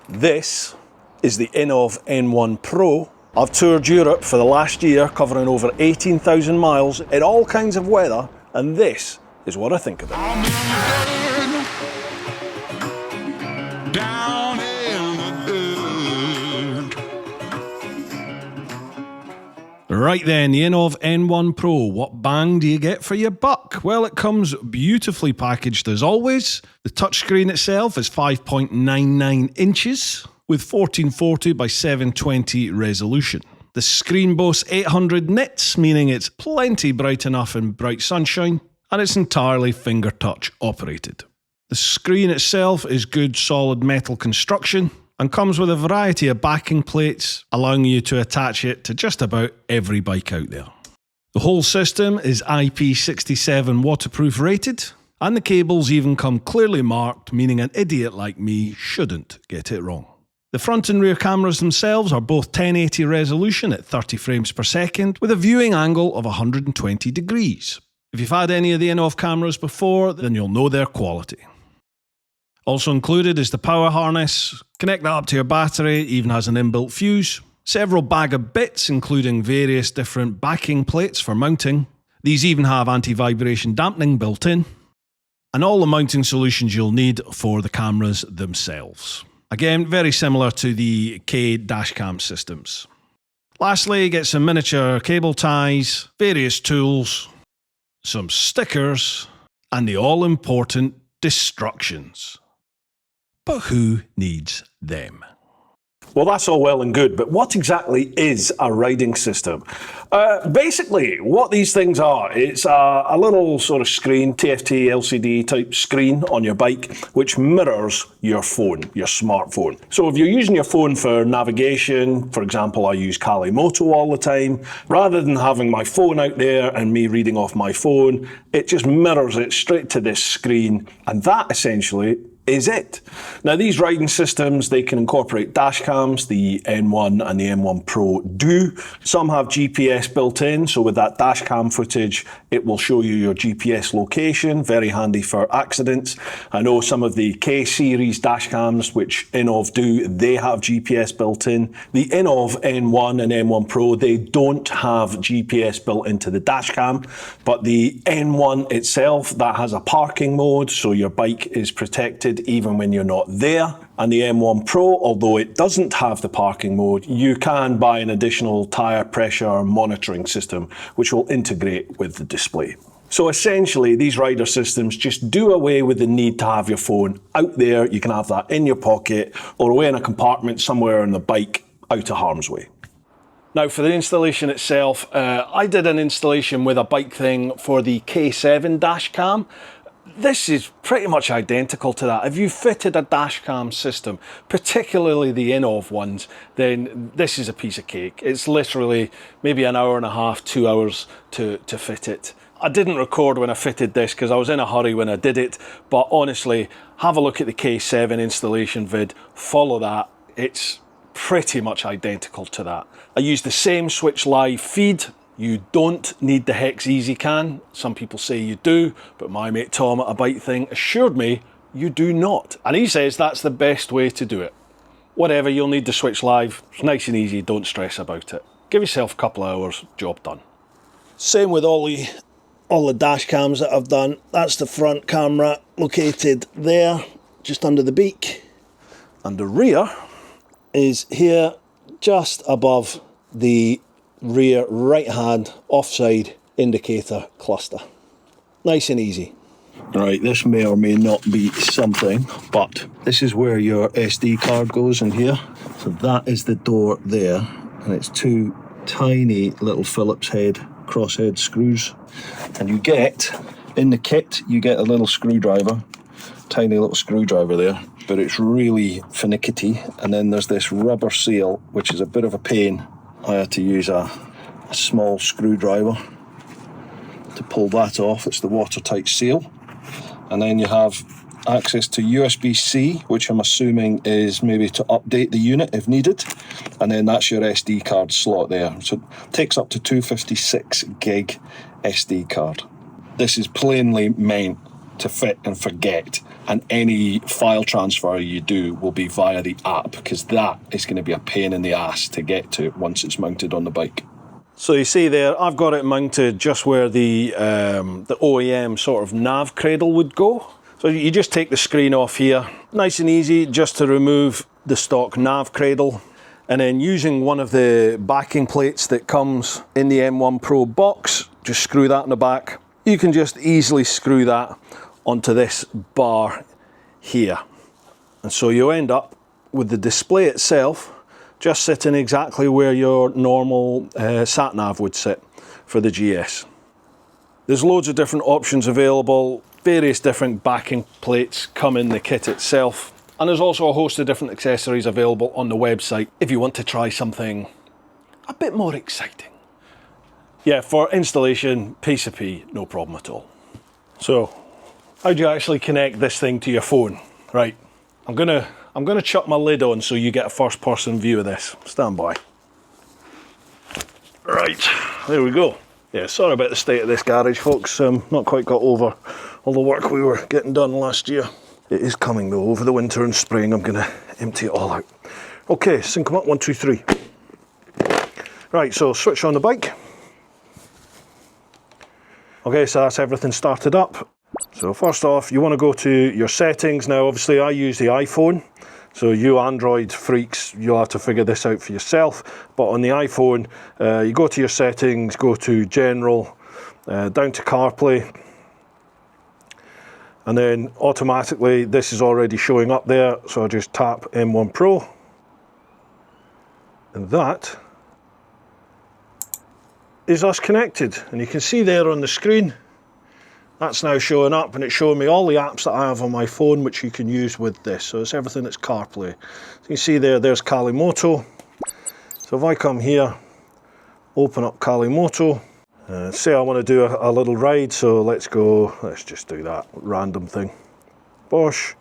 This is the Inov N1 Pro. I've toured Europe for the last year, covering over 18,000 miles in all kinds of weather, and this is what I think of it. Right then, the Inov N1 Pro. What bang do you get for your buck? Well, it comes beautifully packaged as always. The touchscreen itself is 5.99 inches with 1440 by 720 resolution. The screen boasts 800 nits, meaning it's plenty bright enough in bright sunshine, and it's entirely finger touch operated. The screen itself is good solid metal construction and comes with a variety of backing plates, allowing you to attach it to just about every bike out there. The whole system is IP67 waterproof rated, and the cables even come clearly marked, meaning an idiot like me shouldn't get it wrong. The front and rear cameras themselves are both 1080 resolution at 30 frames per second with a viewing angle of 120 degrees. If you've had any of the Inov cameras before, then you'll know their quality. Also included is the power harness. Connect that up to your battery, it even has an inbuilt fuse. Several bag of bits including various different backing plates for mounting. These even have anti-vibration dampening built in. And all the mounting solutions you'll need for the cameras themselves. Again, very similar to the K dashcam systems. Lastly, get some miniature cable ties, various tools, some stickers, and the all-important destructions. But who needs them? Well, that's all well and good, but what exactly is a riding system? Basically, what these things are, it's a little sort of screen, TFT LCD type screen on your bike, which mirrors your phone, your smartphone. So if you're using your phone for navigation, for example, I use CarPlay Moto all the time, rather than having my phone out there and me reading off my phone, it just mirrors it straight to this screen, and that essentially is it. Now these riding systems, they can incorporate dash cams, the N1 and the N1 Pro do. Some have GPS built in, so with that dash cam footage, it will show you your GPS location, very handy for accidents. I know some of the K series dash cams, which Inov do, they have GPS built in. The Inov N1 and N1 Pro, they don't have GPS built into the dash cam, but the N1 itself, that has a parking mode, so your bike is protected even when you're not there. And the N1 Pro, although it doesn't have the parking mode, you can buy an additional tyre pressure monitoring system which will integrate with the display. So essentially these rider systems just do away with the need to have your phone out there. You can have that in your pocket or away in a compartment somewhere on the bike, out of harm's way. Now for the installation itself, I did an installation with a bike thing for the K7 dash cam. This is pretty much identical to that. If you fitted a dashcam system, particularly the Inov ones, then this is a piece of cake. It's literally maybe an hour and a half, 2 hours to fit it. I didn't record when I fitted this because I was in a hurry when I did it, but honestly, have a look at the K7 installation vid, follow that. It's pretty much identical to that. I used the same Switch Live feed. You don't need the Hex Easy Can. Some people say you do, but my mate Tom at a bike thing assured me you do not. And he says that's the best way to do it. Whatever, you'll need the Switch Live. It's nice and easy, don't stress about it. Give yourself a couple of hours, job done. Same with all the dash cams that I've done. That's the front camera located there, just under the beak. And the rear is here, just above the rear right hand offside indicator cluster. Nice and easy. Right, this may or may not be something, but this is where your SD card goes in here. So that is the door there, and it's two tiny little Phillips head crosshead screws. And you get, in the kit, you get a little screwdriver, tiny little screwdriver there, but it's really finicky. And then there's this rubber seal, which is a bit of a pain. I had to use a small screwdriver to pull that off. It's the watertight seal. And then you have access to USB-C, which I'm assuming is maybe to update the unit if needed. And then that's your SD card slot there. So it takes up to 256 gig SD card. This is plainly meant to fit and forget. and any file transfer you do will be via the app, because that is going to be a pain in the ass to get to once it's mounted on the bike. So you see there, I've got it mounted just where the OEM sort of nav cradle would go. So you just take the screen off here, nice and easy just to remove the stock nav cradle, and then using one of the backing plates that comes in the N1 Pro box, just screw that in the back. You can just easily screw that onto this bar here. And so you end up with the display itself just sitting exactly where your normal sat-nav would sit for the GS. There's loads of different options available, various different backing plates come in the kit itself, and there's also a host of different accessories available on the website if you want to try something a bit more exciting. Yeah, for installation, piece of pea, no problem at all. So, how do you actually connect this thing to your phone? Right, I'm gonna chuck my lid on so you get a first person view of this. Stand by. Right, there we go. Yeah, sorry about the state of this garage, folks. Not quite got over all the work we were getting done last year. It is coming though, over the winter and spring. I'm gonna empty it all out. Okay, sync them up, 1, 2, 3. Right, so switch on the bike. Okay, so that's everything started up. So first off, you want to go to your settings. Now, obviously I use the iPhone, so you Android freaks, you'll have to figure this out for yourself. But on the iPhone, you go to your settings, go to General, down to CarPlay, and then automatically this is already showing up there, so I just tap N1 Pro, and that is us connected. And you can see there on the screen, that's now showing up, and it's showing me all the apps that I have on my phone which you can use with this. So it's everything that's CarPlay. So you can see there's Kalimoto. So if I come here, open up Kalimoto, say I want to do a little ride, so let's just do that random thing. Bosh.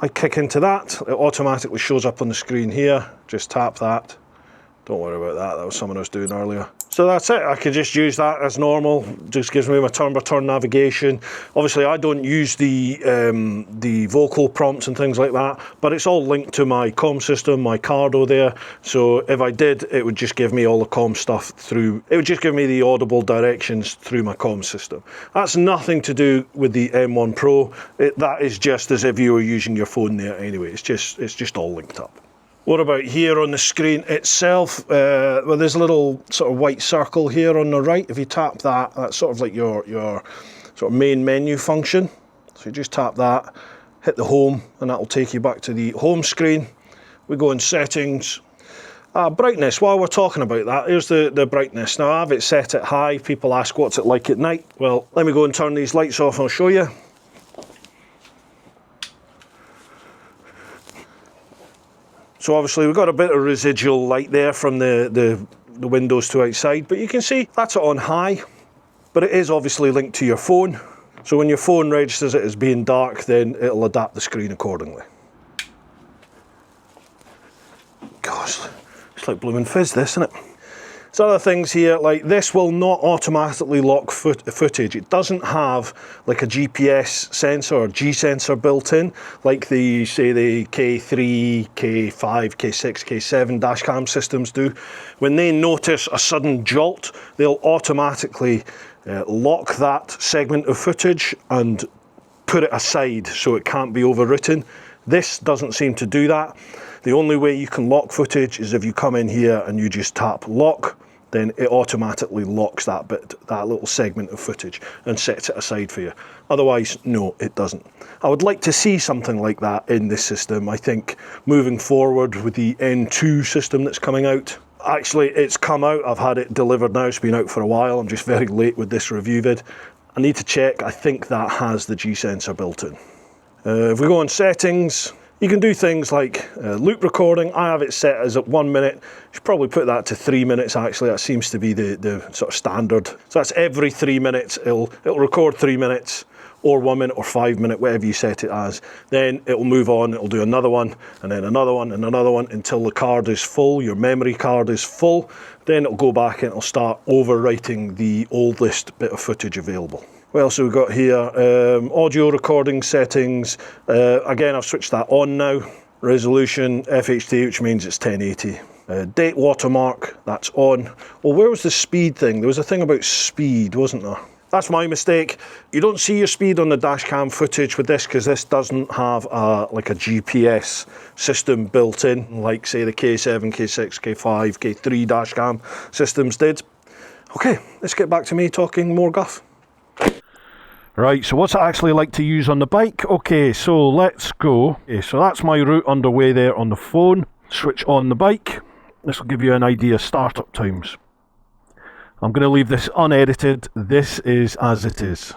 I kick into that, it automatically shows up on the screen here. Just tap that. Don't worry about that, that was someone I was doing earlier. So that's it, I can just use that as normal. Just gives me my turn-by-turn navigation. Obviously I don't use the vocal prompts and things like that, but it's all linked to my comm system, my Cardo there. So if I did, it would just give me all the comm stuff through, it would just give me the audible directions through my comm system. That's nothing to do with the N1 Pro. That is just as if you were using your phone there anyway. It's just all linked up. What about here on the screen itself? Well, there's a little sort of white circle here on the right. If you tap that, that's sort of like your sort of main menu function. So you just tap that, hit the home, and that will take you back to the home screen. We go in settings. Brightness, while we're talking about that, here's the brightness. Now I have it set at high. People ask what's it like at night. Well, let me go and turn these lights off and I'll show you. So obviously we've got a bit of residual light there from the windows to outside, but you can see that's on high, but it is obviously linked to your phone. So when your phone registers it as being dark, then it'll adapt the screen accordingly. Gosh, it's like blooming fizz this, isn't it? There's other things here, like this will not automatically lock footage. It doesn't have like a GPS sensor or G sensor built in, like the K3, K5, K6, K7 dashcam systems do. When they notice a sudden jolt, they'll automatically lock that segment of footage and put it aside so it can't be overwritten. This doesn't seem to do that. The only way you can lock footage is if you come in here and you just tap lock, then it automatically locks that little segment of footage and sets it aside for you. Otherwise, no, it doesn't. I would like to see something like that in this system. I think moving forward with the N2 system that's coming out, actually it's come out, I've had it delivered now, it's been out for a while, I'm just very late with this review vid. I need to check, I think that has the G sensor built in. If we go on settings, you can do things like loop recording. I have it set as at 1 minute. You should probably put that to 3 minutes actually. That seems to be the sort of standard. So that's every 3 minutes. It'll record 3 minutes or 1 minute or 5 minute, whatever you set it as. Then it'll move on, it'll do another one and then another one and another one until the card is full, your memory card is full. Then it'll go back and it'll start overwriting the oldest bit of footage available. What else have we got here? Audio recording settings. Again, I've switched that on now. Resolution FHD, which means it's 1080. Date watermark, that's on. Well, where was the speed thing? There was a thing about speed, wasn't there? That's my mistake. You don't see your speed on the dash cam footage with this because this doesn't have like a GPS system built in, like say the K7, K6, K5, K3 dash cam systems did. Okay, let's get back to me talking more guff. Right, so what's it actually like to use on the bike? Okay, so let's go. Okay, so that's my route underway there on the phone. Switch on the bike. This will give you an idea of startup times. I'm going to leave this unedited. This is as it is.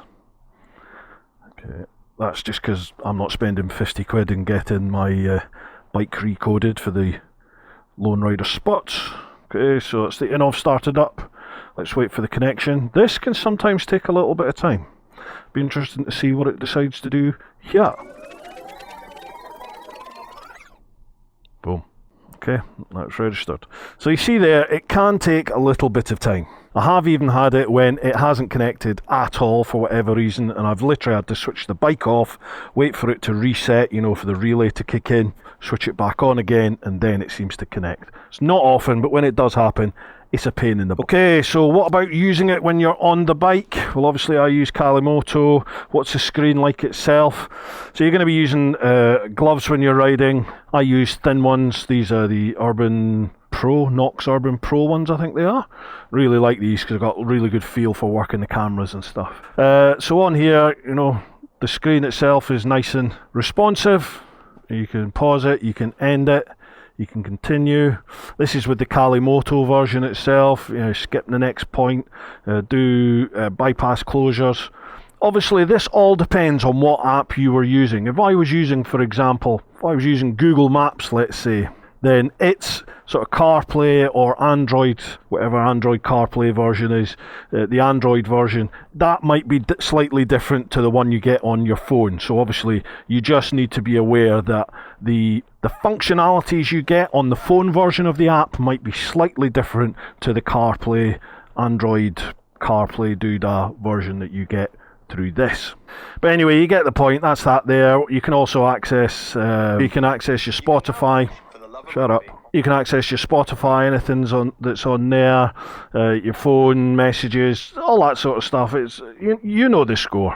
Okay, that's just because I'm not spending 50 quid in getting my bike recoded for the Lone Rider spots. Okay, so it's the Inov started up. Let's wait for the connection. This can sometimes take a little bit of time. Be interesting to see what it decides to do here. Boom. Okay, that's registered. So you see there, it can take a little bit of time. I have even had it when it hasn't connected at all for whatever reason, and I've literally had to switch the bike off, wait for it to reset, you know, for the relay to kick in, switch it back on again, and then it seems to connect. It's not often, but when it does happen, it's a pain in the butt. Okay, so what about using it when you're on the bike? Well, obviously I use Kalimoto. What's the screen like itself? So you're going to be using gloves when you're riding. I use thin ones. These are the Urban Pro, Knox Urban Pro ones, I think they are. Really like these because I've got a really good feel for working the cameras and stuff. So on here, you know, the screen itself is nice and responsive. You can pause it, you can end it. You can continue. This is with the Kalimoto version itself. You know, skip the next point, do bypass closures. Obviously, this all depends on what app you were using. If I was using, for example, if I was using Google Maps, let's say, then it's sort of CarPlay or Android, whatever Android CarPlay version is, the Android version, that might be slightly different to the one you get on your phone. So obviously you just need to be aware that the functionalities you get on the phone version of the app might be slightly different to the CarPlay, Android CarPlay doodah version that you get through this. But anyway, you get the point. That's that there. You can also access your Spotify. Shut up. You can access your Spotify, anything that's on there, your phone, messages, all that sort of stuff. It's you know the score.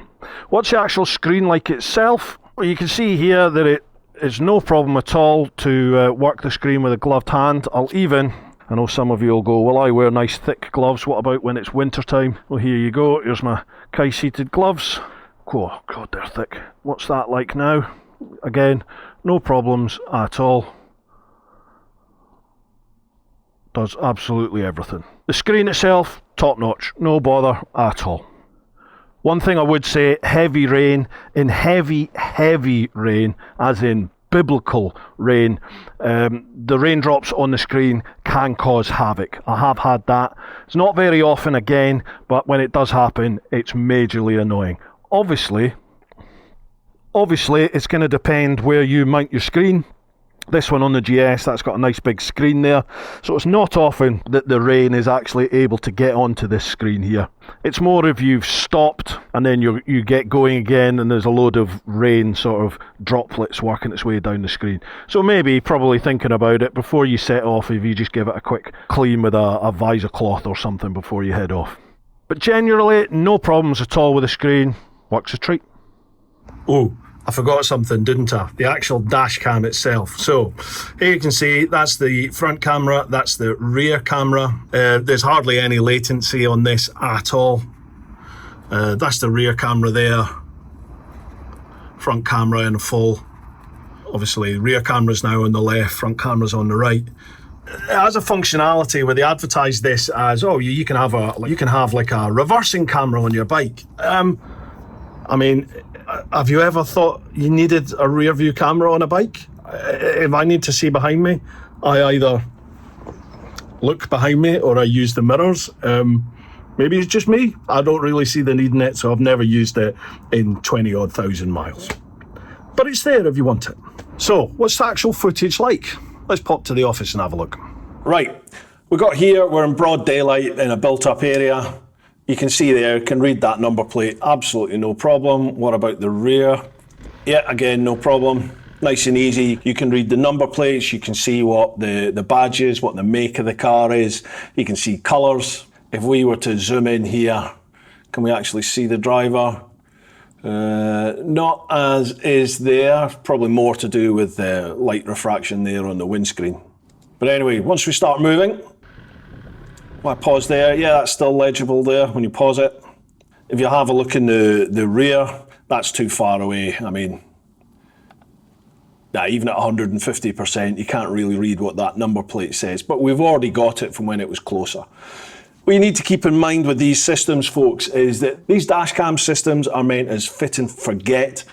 What's the actual screen like itself? Well, you can see here that it is no problem at all to work the screen with a gloved hand. I know some of you will go, well, I wear nice thick gloves. What about when it's winter time? Well, here you go. Here's my Kai-seated gloves. Oh, God, they're thick. What's that like now? Again, no problems at all. Does absolutely everything. The screen itself, top notch, no bother at all. One thing I would say, heavy rain, in heavy rain, as in biblical rain, the raindrops on the screen can cause havoc. I have had that. It's not very often again, but when it does happen, it's majorly annoying. Obviously, it's going to depend where you mount your screen. This one on the GS, that's got a nice big screen there. So it's not often that the rain is actually able to get onto this screen here. It's more if you've stopped and then you get going again and there's a load of rain sort of droplets working its way down the screen. So maybe probably thinking about it before you set off, if you just give it a quick clean with a visor cloth or something before you head off. But generally, no problems at all with the screen. Works a treat. Oh, I forgot something, didn't I? The actual dash cam itself. So here you can see that's the front camera, that's the rear camera. There's hardly any latency on this at all. That's the rear camera there. Front camera in full. Obviously rear camera's now on the left, front camera's on the right. It has a functionality where they advertise this as, oh, you can have like a reversing camera on your bike. I mean, have you ever thought you needed a rear view camera on a bike? If I need to see behind me, I either look behind me or I use the mirrors. Maybe it's just me. I don't really see the need in it, so I've never used it in 20-odd thousand miles. But it's there if you want it. So, what's the actual footage like? Let's pop to the office and have a look. Right, we're in broad daylight in a built-up area. You can see there, you can read that number plate, absolutely no problem. What about the rear? Yeah, again, no problem. Nice and easy. You can read the number plates, you can see what the badge is, what the make of the car is. You can see colours. If we were to zoom in here, can we actually see the driver? Not as is there, probably more to do with the light refraction there on the windscreen. But anyway, once we start moving, I pause there, yeah, that's still legible there when you pause it. If you have a look in the rear, that's too far away. I mean, even at 150%, you can't really read what that number plate says, but we've already got it from when it was closer. What you need to keep in mind with these systems, folks, is that these dashcam systems are meant as fit and forget.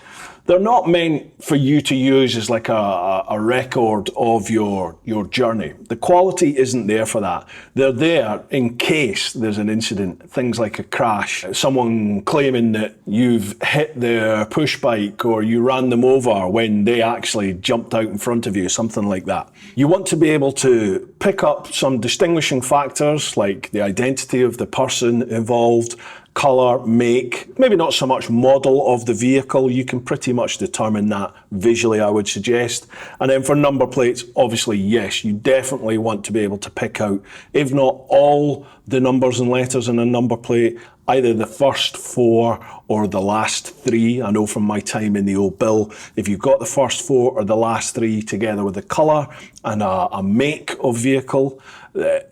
They're not meant for you to use as like a record of your journey. The quality isn't there for that. They're there in case there's an incident, things like a crash, someone claiming that you've hit their push bike or you ran them over when they actually jumped out in front of you, something like that. You want to be able to pick up some distinguishing factors like the identity of the person involved, colour, make, maybe not so much model of the vehicle. You can pretty much determine that visually, I would suggest. And then for number plates, obviously, yes, you definitely want to be able to pick out, if not all the numbers and letters in a number plate, either the first 4 or the last 3. I know from my time in the old Bill, if you've got the first 4 or the last 3 together with the colour and a make of vehicle,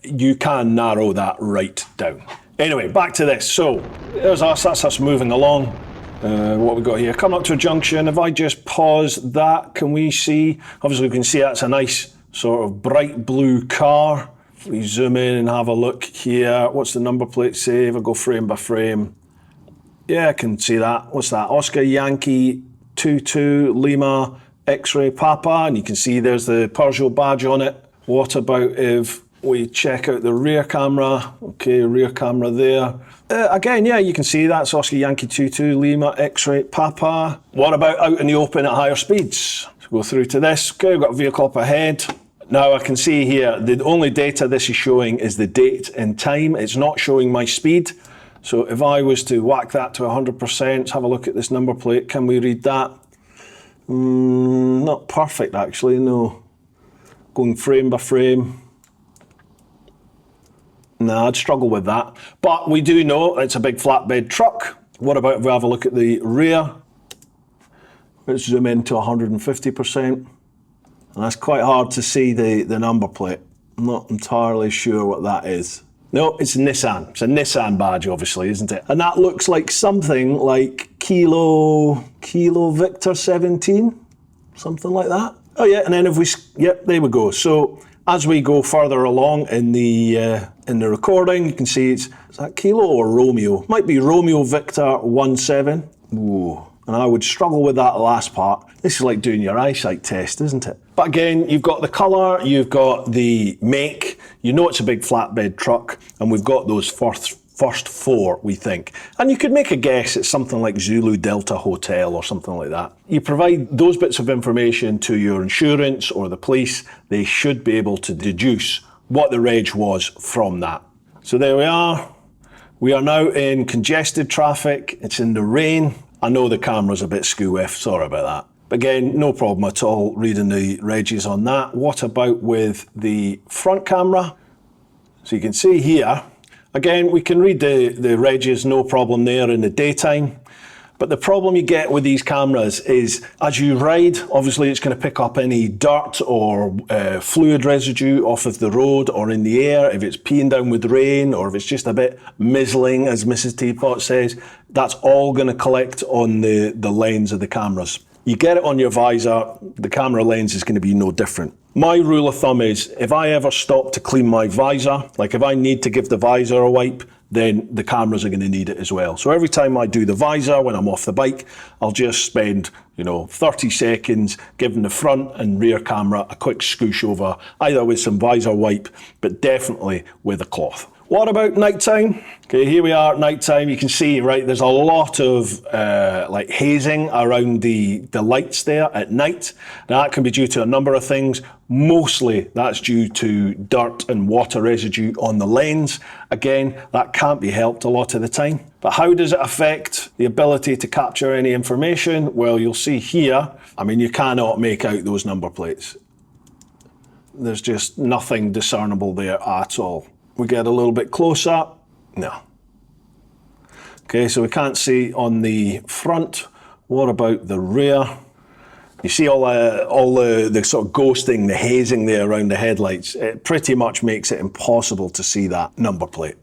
you can narrow that right down. Anyway, back to this. So, there's us, that's us moving along. What we got here, coming up to a junction. If I just pause that, can we see? Obviously we can see that's a nice sort of bright blue car. If we zoom in and have a look here, what's the number plate say? If I go frame by frame. Yeah, I can see that. What's that? Oscar Yankee 22 Lima X-ray Papa, and you can see there's the Peugeot badge on it. What about if we check out the rear camera? Okay, rear camera there. Again, yeah, you can see that's Oscar Yankee 22 Lima X-ray Papa. What about out in the open at higher speeds? So go through to this. Okay, we've got a vehicle up ahead. Now I can see here, the only data this is showing is the date and time. It's not showing my speed. So if I was to whack that to 100%, let's have a look at this number plate. Can we read that? Not perfect, actually, no. Going frame by frame. No, I'd struggle with that. But we do know it's a big flatbed truck. What about if we have a look at the rear? Let's zoom in to 150%. And that's quite hard to see the number plate. I'm not entirely sure what that is. No, it's Nissan. It's a Nissan badge, obviously, isn't it? And that looks like something like Kilo Victor 17, something like that. Oh yeah, and then if we, yep, there we go. So as we go further along in the recording, you can see is that Kilo or Romeo? Might be Romeo Victor 17. Ooh, and I would struggle with that last part. This is like doing your eyesight test, isn't it? But again, you've got the colour, you've got the make, you know it's a big flatbed truck, and we've got those first 4, we think. And you could make a guess it's something like Zulu Delta Hotel or something like that. You provide those bits of information to your insurance or the police, they should be able to deduce what the reg was from that. So there we are. We are now in congested traffic. It's in the rain. I know the camera's a bit skew-whiff, sorry about that. But again, no problem at all reading the regs on that. What about with the front camera? So you can see here, again, we can read the regs, no problem there in the daytime. But the problem you get with these cameras is as you ride, obviously it's going to pick up any dirt or fluid residue off of the road or in the air. If it's peeing down with rain or if it's just a bit mizzling, as Mrs. Teapot says, that's all going to collect on the lens of the cameras. You get it on your visor, the camera lens is going to be no different. My rule of thumb is if I ever stop to clean my visor, like if I need to give the visor a wipe, then the cameras are going to need it as well. So every time I do the visor when I'm off the bike, I'll just spend 30 seconds giving the front and rear camera a quick scoosh over, either with some visor wipe, but definitely with a cloth. What about nighttime? Okay, here we are at nighttime. You can see, right, there's a lot of like hazing around the lights there at night. Now that can be due to a number of things. Mostly that's due to dirt and water residue on the lens. Again, that can't be helped a lot of the time. But how does it affect the ability to capture any information? Well, you'll see here, I mean, you cannot make out those number plates. There's just nothing discernible there at all. We get a little bit closer, no. Okay, so we can't see on the front. What about the rear? You see all the sort of ghosting, the hazing there around the headlights. It pretty much makes it impossible to see that number plate.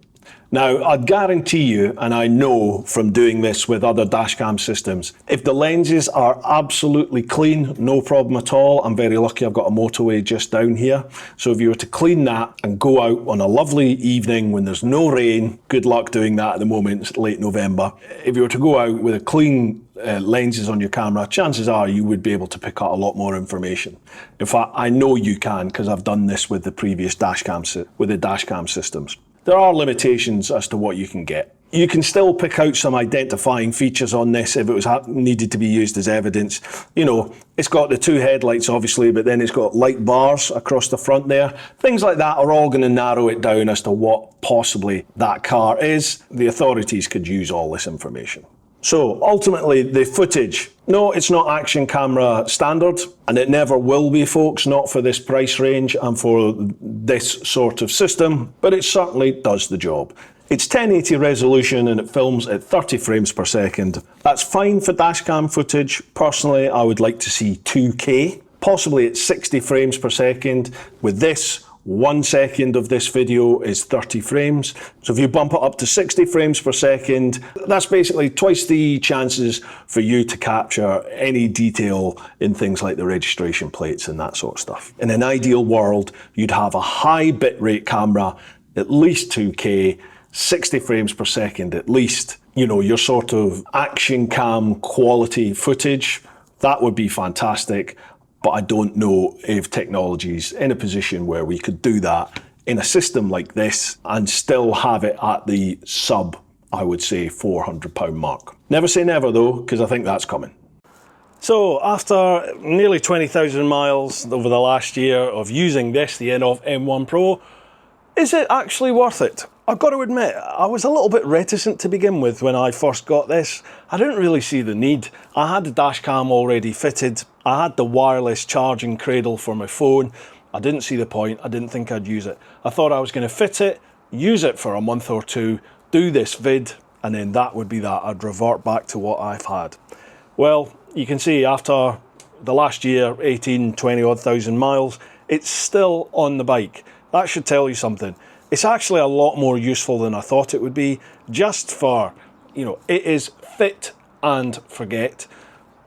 Now, I guarantee you, and I know from doing this with other dashcam systems, if the lenses are absolutely clean, no problem at all. I'm very lucky I've got a motorway just down here. So if you were to clean that and go out on a lovely evening when there's no rain, good luck doing that at the moment, it's late November. If you were to go out with a clean lenses on your camera, chances are you would be able to pick up a lot more information. In fact, I know you can because I've done this with the previous dashcam systems. There are limitations as to what you can get. You can still pick out some identifying features on this if it was needed to be used as evidence. You know, it's got the two headlights obviously, but then it's got light bars across the front there. Things like that are all going to narrow it down as to what possibly that car is. The authorities could use all this information. So ultimately the footage, no, it's not action camera standard, and it never will be, folks, not for this price range and for this sort of system, but it certainly does the job. It's 1080 resolution and it films at 30 frames per second. That's fine for dashcam footage. Personally, I would like to see 2K, possibly at 60 frames per second. With this, 1 second of this video is 30 frames. So if you bump it up to 60 frames per second, that's basically twice the chances for you to capture any detail in things like the registration plates and that sort of stuff. In an ideal world, you'd have a high bitrate camera, at least 2K, 60 frames per second at least. You know, your sort of action cam quality footage, that would be fantastic. But I don't know if technology's in a position where we could do that in a system like this and still have it at the sub, I would say, £400 mark. Never say never though, because I think that's coming. So after nearly 20,000 miles over the last year of using this, the Inov N1 Pro, is it actually worth it? I've got to admit, I was a little bit reticent to begin with when I first got this. I didn't really see the need. I had the dash cam already fitted. I had the wireless charging cradle for my phone. I didn't see the point. I didn't think I'd use it. I thought I was going to fit it, use it for a month or two, do this vid, and then that would be that. I'd revert back to what I've had. Well, you can see after the last year, 18, 20 odd thousand miles, it's still on the bike. That should tell you something. It's actually a lot more useful than I thought it would be, just for, you know, it is fit and forget.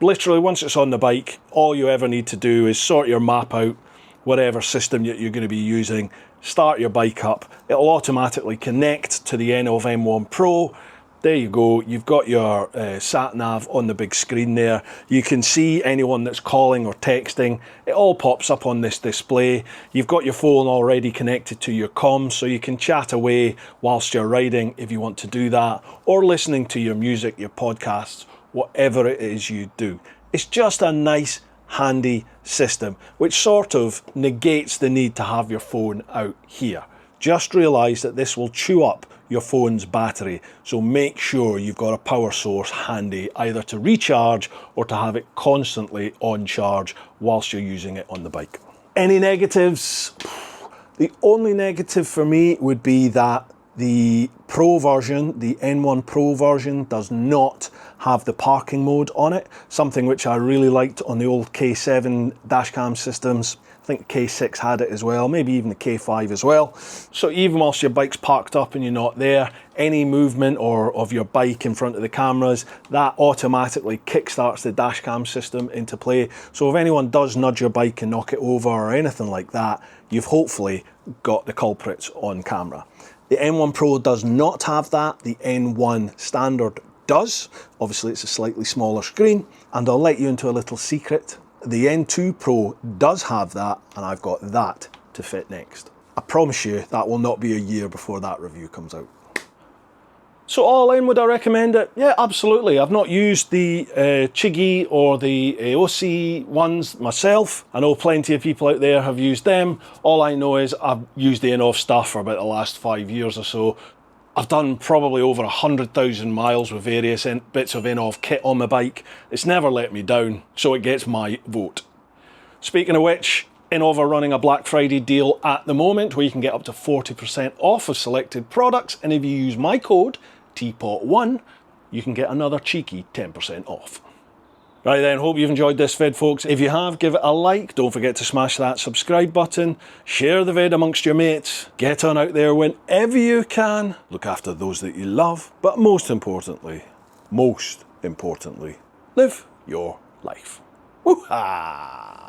Literally, once it's on the bike, all you ever need to do is sort your map out, whatever system you're going to be using, start your bike up. It'll automatically connect to the Inov N1 Pro. There you go, you've got your sat nav on the big screen there. You can see anyone that's calling or texting. It all pops up on this display. You've got your phone already connected to your comms, so you can chat away whilst you're riding if you want to do that, or listening to your music, your podcasts, whatever it is you do. It's just a nice, handy system, which sort of negates the need to have your phone out here. Just realise that this will chew up your phone's battery, so make sure you've got a power source handy, either to recharge or to have it constantly on charge whilst you're using it on the bike. Any negatives? The only negative for me would be that the Pro version, the N1 Pro version, does not have the parking mode on it, something which I really liked on the old K7 dashcam systems. I think K6 had it as well, maybe even the K5 as well. So even whilst your bike's parked up and you're not there, any movement of your bike in front of the cameras, that automatically kickstarts the dashcam system into play. So if anyone does nudge your bike and knock it over or anything like that, you've hopefully got the culprits on camera. The N1 Pro does not have that. The N1 standard does. Obviously it's a slightly smaller screen, and I'll let you into a little secret. The N2 Pro does have that, and I've got that to fit next. I promise you that will not be a year before that review comes out. So all in, would I recommend it? Yeah, absolutely. I've not used the Chigi or the AOC ones myself. I know plenty of people out there have used them. All I know is I've used the Inov stuff for about the last 5 years or so. I've done probably over 100,000 miles with various bits of Inov kit on my bike. It's never let me down, so it gets my vote. Speaking of which, Inov are running a Black Friday deal at the moment where you can get up to 40% off of selected products, and if you use my code, TeapotOne, you can get another cheeky 10% off. Right then, hope you've enjoyed this vid, folks. If you have, give it a like. Don't forget to smash that subscribe button. Share the vid amongst your mates. Get on out there whenever you can. Look after those that you love. But most importantly, live your life. Woo-ha!